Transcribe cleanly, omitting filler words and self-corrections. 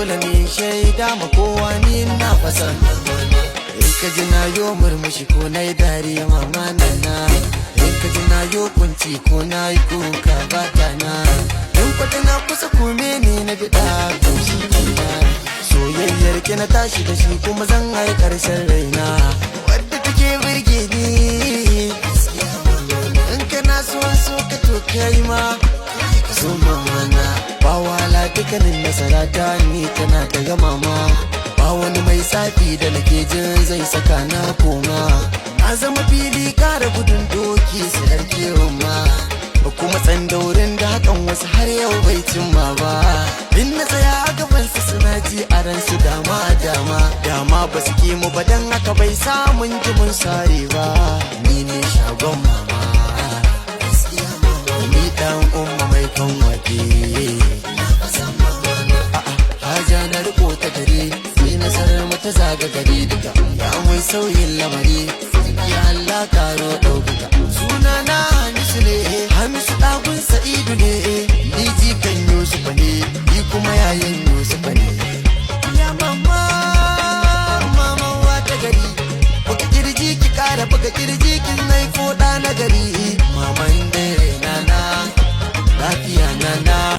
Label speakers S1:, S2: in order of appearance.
S1: dole ne shaida ma kowa ni na fasan in ka ji na yo murmushi ko na yi dariya mama na in ka ji na yo kunci ko na yi kuka bata na in kwata na kusa kome ne na bida kaushi na soyayyar ki na tashi da shi kuma zan har karshen raina wadda take birge ni in kana so ka to kai ma so mamana ba wala dukkanin nasara ta ni tana daga mama ba wani mai safi da nake jin zai saka na koma na zama fili kara gudun doki sayar kewan ma ba kuma tsandaurin da hakan wasu har yau bai cimma ba in na tsaya a gabansu suna ji a ransu dama ba su ki mu ba dan haka bai samun ji mun sare ba ni ne shagon mama ni dan umma mai kan wake haja na riko ta gare sai nasarar mu ta zaga gari duka ya mai sauyin lamari ya Allah karo ɗaukaka suna na Hamisu ne Hamisu ɗagun Sa'idu ne ni jikan Yusuf ne ni kuma yayin Yusuf ne ya mama wata gari buga kirji ki kara buga kirji kin nai ko ɗa na gari